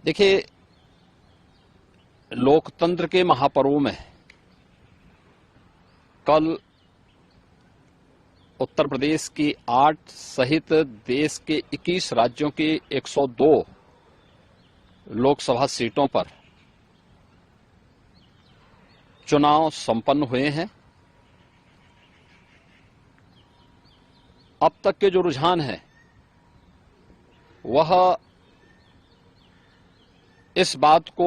देखिए, लोकतंत्र के महापर्व में कल उत्तर प्रदेश की 8 सहित देश के 21 राज्यों की 102 लोकसभा सीटों पर चुनाव संपन्न हुए हैं। अब तक के जो रुझान हैं वह इस बात को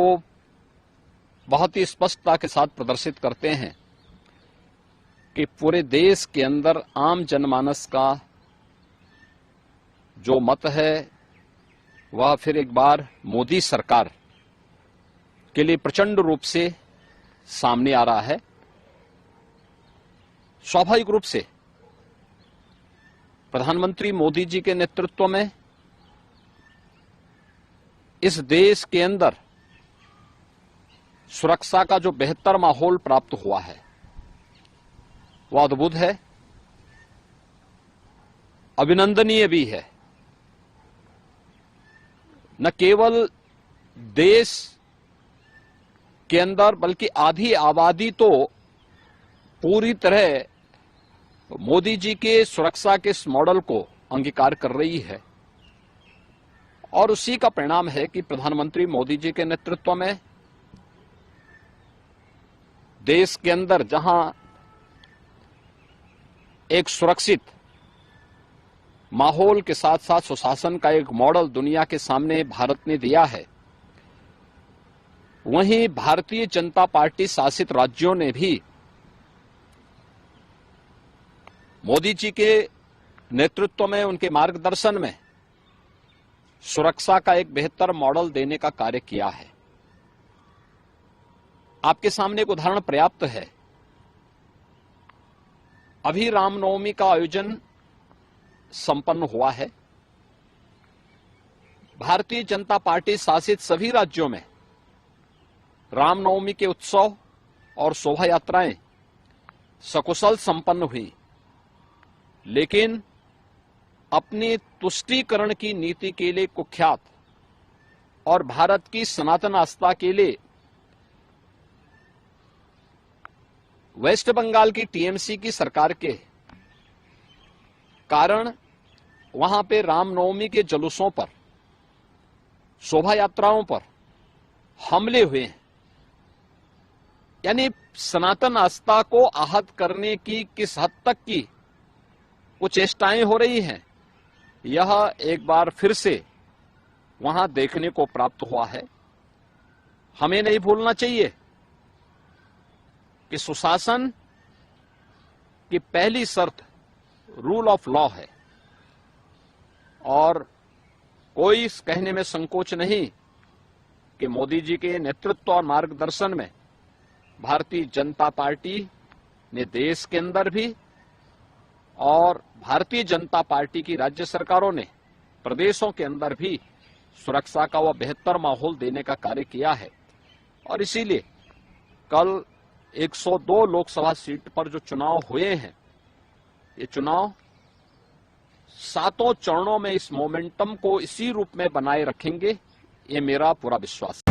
बहुत ही स्पष्टता के साथ प्रदर्शित करते हैं कि पूरे देश के अंदर आम जनमानस का जो मत है वह फिर एक बार मोदी सरकार के लिए प्रचंड रूप से सामने आ रहा है। स्वाभाविक रूप से प्रधानमंत्री मोदी जी के नेतृत्व में इस देश के अंदर सुरक्षा का जो बेहतर माहौल प्राप्त हुआ है वह अद्भुत है, अभिनंदनीय भी है। न केवल देश के अंदर बल्कि आधी आबादी तो पूरी तरह मोदी जी के सुरक्षा के इस मॉडल को अंगीकार कर रही है और उसी का परिणाम है कि प्रधानमंत्री मोदी जी के नेतृत्व में देश के अंदर जहां एक सुरक्षित माहौल के साथ साथ सुशासन का एक मॉडल दुनिया के सामने भारत ने दिया है, वहीं भारतीय जनता पार्टी शासित राज्यों ने भी मोदी जी के नेतृत्व में उनके मार्गदर्शन में सुरक्षा का एक बेहतर मॉडल देने का कार्य किया है। आपके सामने एक उदाहरण पर्याप्त है। अभी रामनवमी का आयोजन संपन्न हुआ है। भारतीय जनता पार्टी शासित सभी राज्यों में रामनवमी के उत्सव और शोभा यात्राएं सकुशल संपन्न हुई, लेकिन अपनी तुष्टीकरण की नीति के लिए कुख्यात और भारत की सनातन आस्था के लिए वेस्ट बंगाल की टीएमसी की सरकार के कारण वहां पे रामनवमी के जुलूसों पर, शोभा यात्राओं पर हमले हुए हैं। यानी सनातन आस्था को आहत करने की किस हद तक की कुछ चेष्टाएं हो रही हैं, यह एक बार फिर से वहां देखने को प्राप्त हुआ है। हमें नहीं भूलना चाहिए कि सुशासन की पहली शर्त रूल ऑफ लॉ है और कोई इस कहने में संकोच नहीं कि मोदी जी के नेतृत्व और मार्गदर्शन में भारतीय जनता पार्टी ने देश के अंदर भी और भारतीय जनता पार्टी की राज्य सरकारों ने प्रदेशों के अंदर भी सुरक्षा का वह बेहतर माहौल देने का कार्य किया है। और इसीलिए कल 102 लोकसभा सीट पर जो चुनाव हुए हैं, ये चुनाव 7 चरणों में इस मोमेंटम को इसी रूप में बनाए रखेंगे, ये मेरा पूरा विश्वास है।